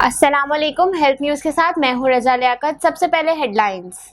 अस्सलाम वालेकुम। Health news के साथ मैं हूँ रजा लियाकत। सबसे पहले हेडलाइंस।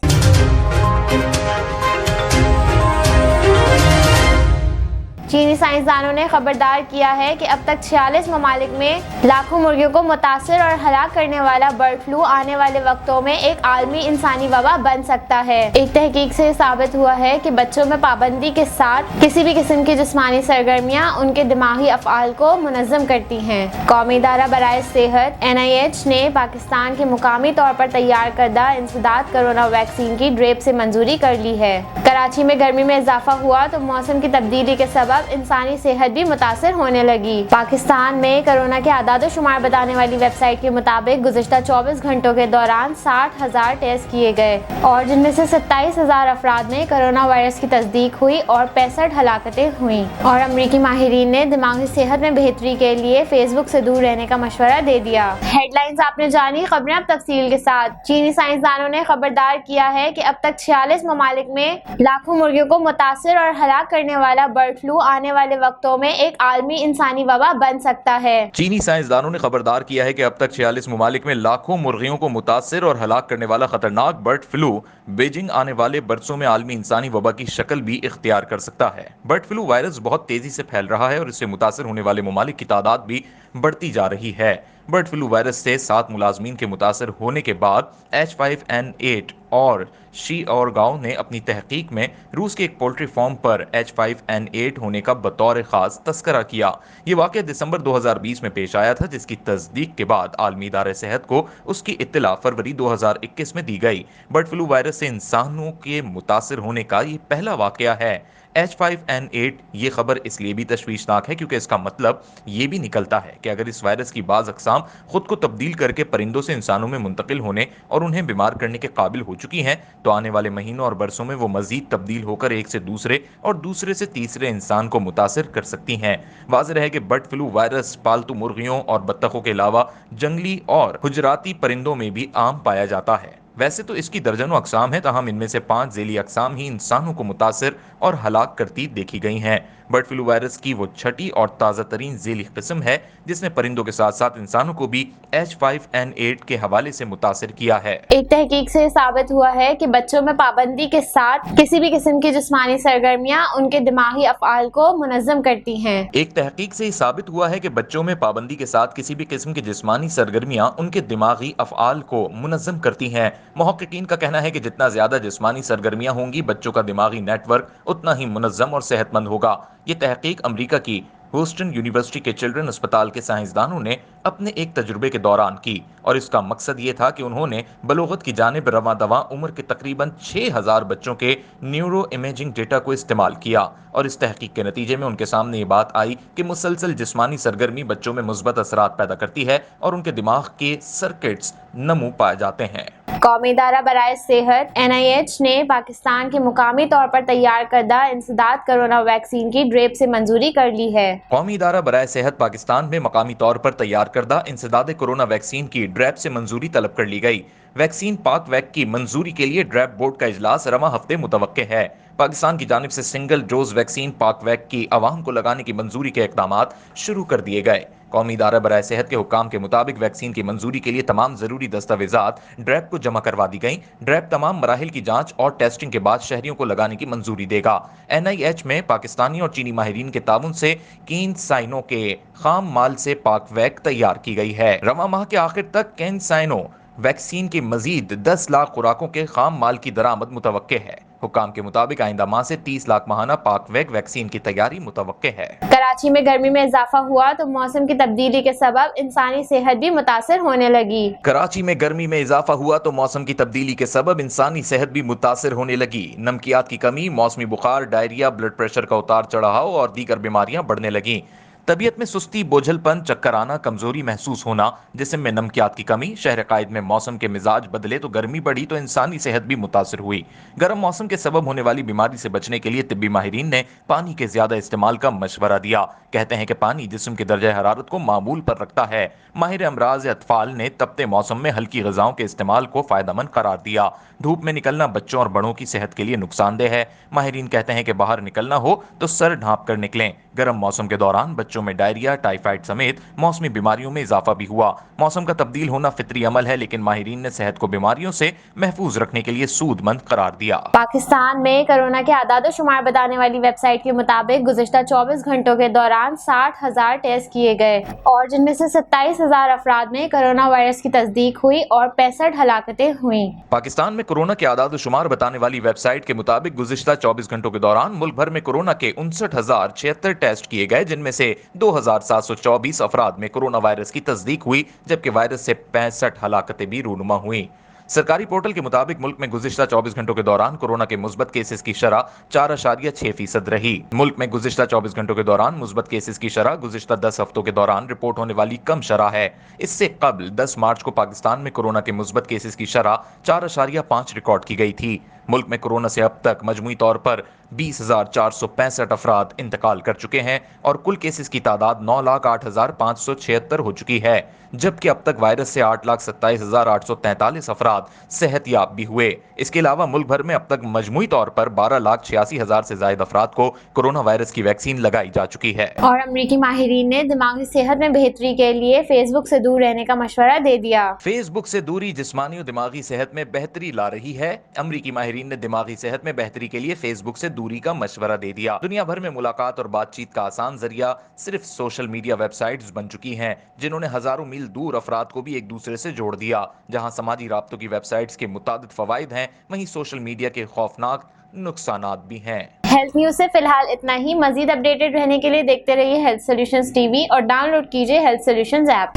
चीनी साइंसदानों ने खबरदार किया है कि अब तक 46 ममालिक में लाखों मुर्गियों को मुतासिर और हलाक करने वाला बर्ड फ्लू आने वाले वक्तों में एक आलमी इंसानी वबा बन सकता है। एक तहकीक से साबित हुआ है कि बच्चों में पाबंदी के साथ किसी भी किस्म की जिस्मानी सरगर्मियां उनके दिमागी अफ़आल को मुनज़्ज़म करती हैं। कौमी इदारा बराए सेहत NIH ने पाकिस्तान के मुकामी तौर पर तैयार करदा इंसदाद कोरोना वैक्सीन की ड्रेप से मंजूरी कर ली है। कराची में गर्मी में इजाफा हुआ तो मौसम की तब्दीली के सबब इंसानी सेहत भी मुतासिर होने लगी। पाकिस्तान में कोरोना के आदाद शुमार बताने वाली वेबसाइट के मुताबिक गुज़िश्ता 24 घंटों के दौरान 60,000 टेस्ट किए गए और जिनमें से 27,000 अफराद में कोरोना वायरस की तस्दीक हुई और 65 हलाकतें हुई। और अमरीकी माहिरीन ने दिमागी सेहत में बेहतरी के लिए फेसबुक से दूर रहने का मशवरा दे दिया। हेडलाइंस आपने जानी, खबरें अब तफसील के साथ। चीनी साइंसदानों ने खबरदार किया है कि अब तक 46 ममालिक में लाखों मुर्गियों को मुतासिर और हलाक करने वाला बर्ड फ्लू आने वाले वक्तों में एक आलमी इंसानी वबा बन सकता है। चीनी साइंसदानों ने खबरदार किया है कि अब तक 46 ममालिक में लाखों मुर्गियों को मुतासिर और हलाक करने वाला खतरनाक बर्ड फ्लू बीजिंग आने वाले बरसों में आलमी इंसानी वबा की शक्ल भी इख्तियार कर सकता है। बर्ड फ्लू वायरस बहुत तेजी से फैल रहा है और इससे मुतासिर होने वाले ममालिक की तादाद भी बढ़ती जा रही है। बर्ड फ्लू वायरस से 7 मुलाजमीन के मुतासर होने के बाद H5N8 और शी और गांव ने अपनी तहकीक में रूस के एक पोल्ट्री फार्म पर H5N8 होने का बतौर खास तस्करा किया। ये वाक़या दिसंबर 2020 में पेश आया था, जिसकी तस्दीक के बाद आलमी इदारे सेहत को उसकी इत्तला फरवरी 2021 में दी गई। बर्ड फ्लू वायरस से इंसानों के मुतासर होने का ये पहला वाक़या है। H5N8 ये खबर इसलिए भी तशवीशनाक है क्योंकि इसका मतलब ये भी निकलता है कि अगर इस वायरस की बाज़ अक़साम खुद को तब्दील करके परिंदों से इंसानों में मुंतकिल होने और उन्हें बीमार करने के काबिल हो चुकी हैं, तो आने वाले महीनों और बरसों में वो मजीद तब्दील होकर एक से दूसरे और दूसरे से तीसरे इंसान को मुतासिर कर सकती हैं। वाज़ेह है कि बर्ड फ्लू वायरस पालतू मुर्गियों और बत्तखों के अलावा जंगली और हुजराती परिंदों में भी आम पाया जाता है। वैसे तो इसकी दर्जनों अक़साम हैं, ताहम इनमें से 5 ज़ेली अक़साम ही इंसानों को मुतासिर और हलाक करती देखी गई हैं। बर्ड फ्लू वायरस की वो छठी और ताज़ा तरीन ज़ेली किस्म है जिसने परिंदों के साथ साथ इंसानों को भी H5N8 के हवाले से मुतासिर किया है। एक तहकीक से साबित हुआ है कि बच्चों में पाबंदी के साथ किसी भी किस्म की जिस्मानी सरगर्मियां उनके दिमागी अफ़आल को मुनज़्ज़म करती हैं। एक तहकीक से साबित हुआ है कि बच्चों में पाबंदी के साथ किसी भी किस्म की जिस्मानी सरगर्मियां उनके दिमागी अफ़आल को मुनज़्ज़म करती हैं। मुहक्किकीन का कहना है कि जितना ज्यादा जिस्मानी सरगर्मियां होंगी, बच्चों का दिमागी नेटवर्क उतना ही मुनज़्ज़म और सेहतमंद होगा। ये तहकीक अमरीका की ह्यूस्टन यूनिवर्सिटी के चिल्ड्रन अस्पताल के साइंसदानों ने अपने एक तजुर्बे के दौरान की और इसका मकसद ये था कि उन्होंने बलोगत की जानिब रवां दवा उम्र के तकरीबन 6000 बच्चों के न्यूरो इमेजिंग डेटा को इस्तेमाल किया और इस तहकीक के नतीजे में उनके सामने ये बात आई कि मुसलसल जिस्मानी सरगर्मी बच्चों में मुस्बत असरात पैदा करती है और उनके दिमाग के सर्किट्स नमू पाए जाते हैं। कौमी इदारा बराए सेहत NIH ने पाकिस्तान के मुकामी तौर पर तैयार करदा इंसदाद कोरोना वैक्सीन की ड्रेप से मंजूरी कर ली है। कौमी इदारा बराए सेहत पाकिस्तान में मकामी तौर पर तैयार करदा इंसदाद कोरोना वैक्सीन की ड्रेप से मंजूरी तलब कर ली गई। वैक्सीन पाक वैक की मंजूरी के लिए ड्रेप बोर्ड का इजलास रवां हफ्ते मुतवक्के है। पाकिस्तान की जानिब से सिंगल डोज वैक्सीन पाक वैक की अवाम को लगाने की मंजूरी के इक़दामात शुरू कर दिए गए। कौमी इदारा बराए सेहत के हुक्काम के मुताबिक वैक्सीन की मंजूरी के लिए तमाम जरूरी दस्तावेजात ड्रेप को जमा करवा दी गई। ड्रेप तमाम मराहिल की जांच और टेस्टिंग के बाद शहरियों को लगाने की मंजूरी देगा। NIH में पाकिस्तानी और चीनी माहिरीन के ताउन से कैनसाइनो के खाम माल से पाक वैक तैयार की गई है। रवां माह के आखिर तक कैनसाइनो वैक्सीन की मजीद 10 लाख खुराकों के खाम माल की दरामद मुतवक्के है। हुक्काम के मुताबिक आइंदा माह से 30 लाख माहाना पाक वैक वैक्सीन की तैयारी मुतवक्के है। कराची में गर्मी में इजाफा हुआ तो मौसम की तब्दीली के सबब इंसानी सेहत भी मुतासिर होने लगी। कराची में गर्मी में इजाफा हुआ तो मौसम की तब्दीली के सबब इंसानी सेहत भी मुतासिर होने लगी। नमकियात की कमी, मौसमी बुखार, डायरिया, ब्लड प्रेशर का उतार चढ़ाव और दीगर बीमारियां बढ़ने लगी। तबीयत में सुस्ती, बोझलपन, चक्कर आना, कमजोरी महसूस होना, जिस्म में नमकियात की कमी, शहर कायद में मौसम के मिजाज बदले तो गर्मी बढ़ी तो इंसानी सेहत भी मुतासिर हुई। गर्म मौसम के सबब होने वाली बीमारी से बचने के लिए तिब्बी माहिरीन ने पानी के ज्यादा इस्तेमाल का मशवरा दिया। कहते हैं कि पानी जिस्म के दर्जा हरारत को मामूल पर रखता है। माहिर अमराज अतफाल ने तपते मौसम में हल्की ग़िज़ाओं के इस्तेमाल को फायदेमंद करार दिया। धूप में निकलना बच्चों और बड़ों की सेहत के लिए नुकसानदेह है। माहिरीन कहते हैं कि बाहर निकलना हो तो सर ढांप कर निकलें। गर्म मौसम के दौरान बच्चों में डायरिया, टाइफाइड समेत मौसमी बीमारियों में इजाफा भी हुआ। मौसम का तब्दील होना फितरी अमल है, लेकिन माहिरीन ने सेहत को बीमारियों से महफूज रखने के लिए सूदमंद करार दिया। पाकिस्तान में कोरोना के आदाद शुमार बताने वाली वेबसाइट के मुताबिक गुज़िश्ता 24 घंटों के दौरान 60,000 टेस्ट किए गए और जिनमें से 27,000 अफराद में कोरोना वायरस की तस्दीक हुई और 65 हलाकतें हुई। पाकिस्तान में कोरोना के आदाद शुमार बताने वाली वेबसाइट के मुताबिक गुज़िश्ता 24 घंटों के दौरान मुल्क भर में कोरोना के 59,076 टेस्ट किए गए, जिनमें से 2,724 अफराद में कोरोना वायरस की तस्दीक हुई, जबकि वायरस से 65 हलाकतें भी रूनुमा हुई। सरकारी पोर्टल के मुताबिक मुल्क में गुज़िश्ता 24 घंटों के दौरान कोरोना के मुस्बत केसेस की शरह 4.6% रही। मुल्क में गुज़िश्ता 24 घंटों के दौरान मुस्बत केसेस की शरह गुज़िश्ता 10 हफ्तों के दौरान रिपोर्ट होने वाली कम शरह है। इससे कबल 10 मार्च को पाकिस्तान में कोरोना के मुस्बत केसेस की शरह 4.5 रिकॉर्ड की गई थी। मुल्क में कोरोना से अब तक मजमूई तौर पर 20,465 अफराद इंतकाल कर चुके हैं और कुल केसेस की तादाद 9,08,576 हो चुकी है, जबकि अब तक वायरस से 8,27,843 अफराद सेहतयाब भी हुए। इसके अलावा मुल्क भर में अब तक मजमूई तौर पर 12,86,000 से ज्यादा अफराद को कोरोना वायरस की वैक्सीन लगाई जा चुकी है। और अमरीकी माहिरीन ने दिमागी सेहत में बेहतरी के लिए फेसबुक से दूर रहने का मशवरा दे दिया। फेसबुक से दूरी जिस्मानी और दिमागी सेहत में बेहतरी ला रही है। अमरीकी माहिरीन ने दिमागी सेहत में बेहतरी के लिए फेसबुक से दूरी का मशवरा दे दिया। दुनिया भर में मुलाकात और बातचीत का आसान जरिया सिर्फ सोशल मीडिया वेबसाइट्स बन चुकी हैं, जिन्होंने हजारों मील दूर अफराद को भी एक दूसरे से जोड़ दिया। जहां समाजी राब्तों की वेबसाइट्स के मुतादिद फवाइद हैं, वहीं सोशल मीडिया के खौफनाक नुकसानात भी हैं। हेल्थ न्यूज से फिलहाल इतना ही। मजीद अपडेटेड रहने के लिए देखते रहिए हेल्थ सॉल्यूशंस टीवी और डाउनलोड कीजिए हेल्थ सॉल्यूशंस ऐप।